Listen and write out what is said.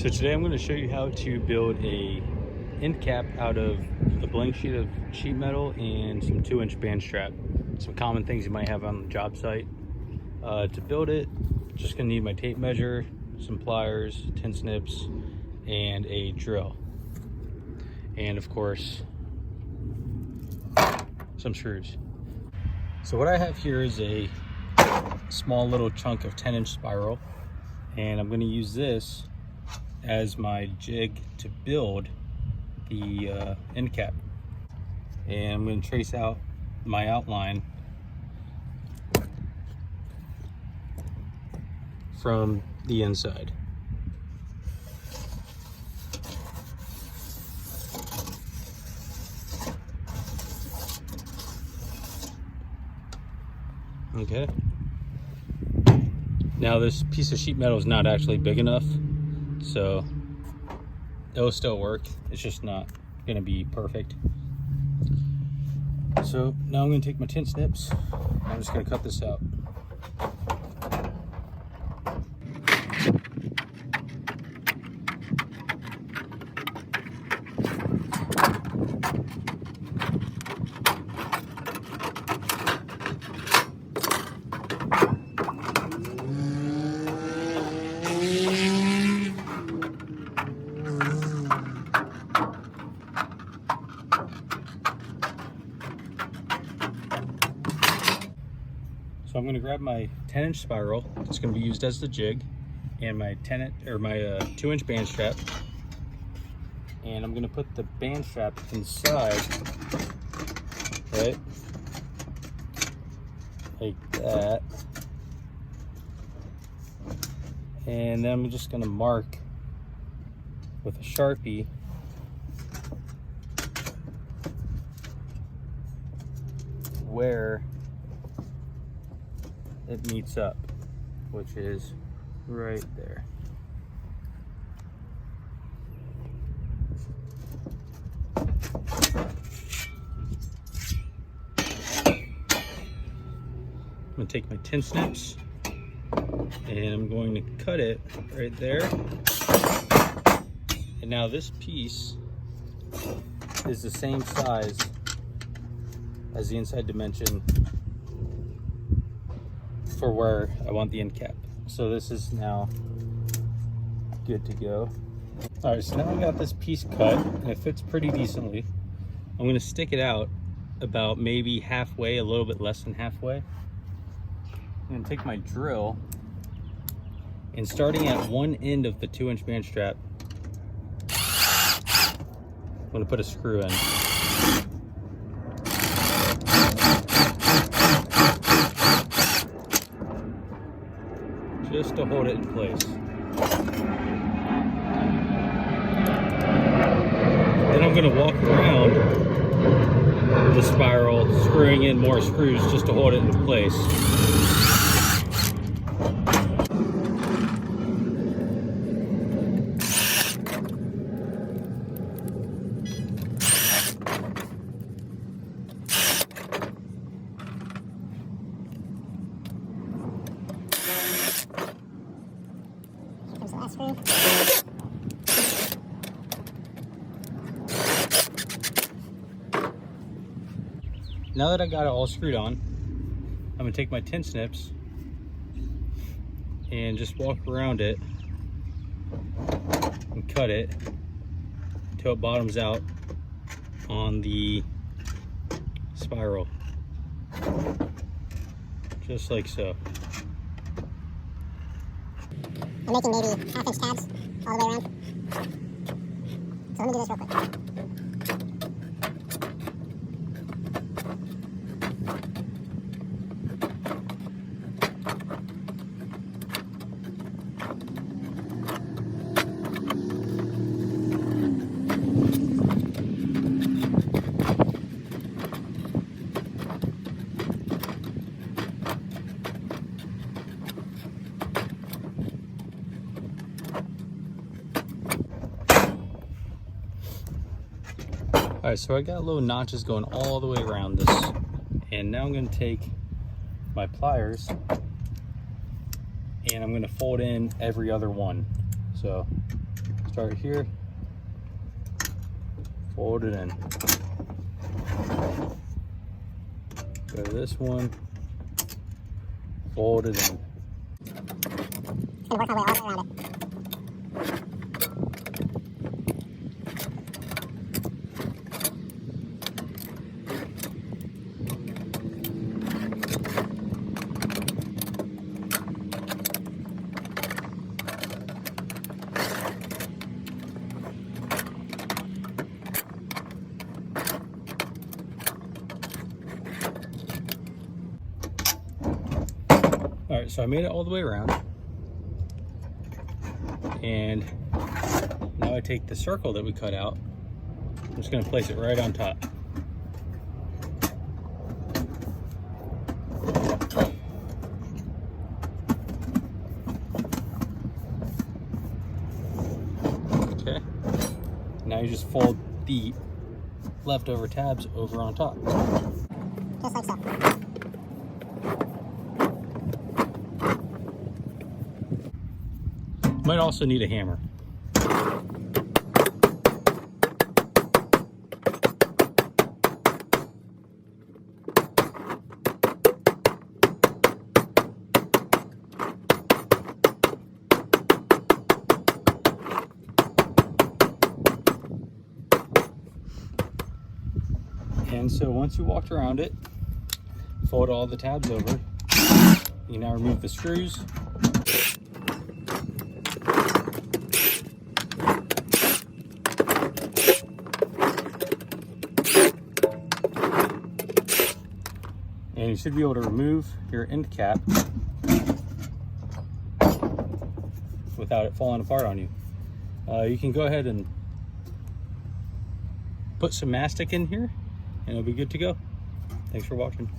So today I'm going to show you how to build a end cap out of a blank sheet of sheet metal and some 2-inch band strap. Some common things you might have on the job site. To build it, just going to need my tape measure, some pliers, tin snips, and a drill. And of course, some screws. So what I have here is a small little chunk of 10-inch spiral, and I'm going to use this as my jig to build the end cap. And I'm going to trace out my outline from the inside. Okay. Now this piece of sheet metal is not actually big enough, so it'll still work. It's just not going to be perfect. So now I'm going to take my tin snips. I'm just going to cut this out. So I'm going to grab my 10-inch spiral. It's going to be used as the jig, and my 2-inch band strap. And I'm going to put the band strap inside, right, like that. And then I'm just going to mark with a Sharpie where it meets up, which is right there. I'm going to take my tin snips and I'm going to cut it right there. And now this piece is the same size as the inside dimension for where I want the end cap. So this is now good to go. All right, so now I got this piece cut and it fits pretty decently. I'm going to stick it out about maybe halfway, a little bit less than halfway. I'm going to take my drill and starting at one end of the 2-inch band strap, I'm going to put a screw in. Just to hold it in place. Then I'm going to walk around the spiral, screwing in more screws just to hold it in place. Now that I got it all screwed on, I'm going to take my tin snips and just walk around it and cut it until it bottoms out on the spiral, just like so. I'm making maybe 1/2-inch tabs all the way around. So let me do this real quick. All right, so I got little notches going all the way around this, and now I'm going to take my pliers and I'm going to fold in every other one. So Start here, fold it in. Go to this one, fold it in. It's gonna work our way all the way around it. All right, so I made it all the way around. And now I take the circle that we cut out. I'm just gonna place it right on top. Okay. Now you just fold the leftover tabs over on top. Just like so. Might also need a hammer. And so once you walked around it, fold all the tabs over. You now remove the screws. And you should be able to remove your end cap without it falling apart on you. You can go ahead and put some mastic in here and it'll be good to go. Thanks for watching.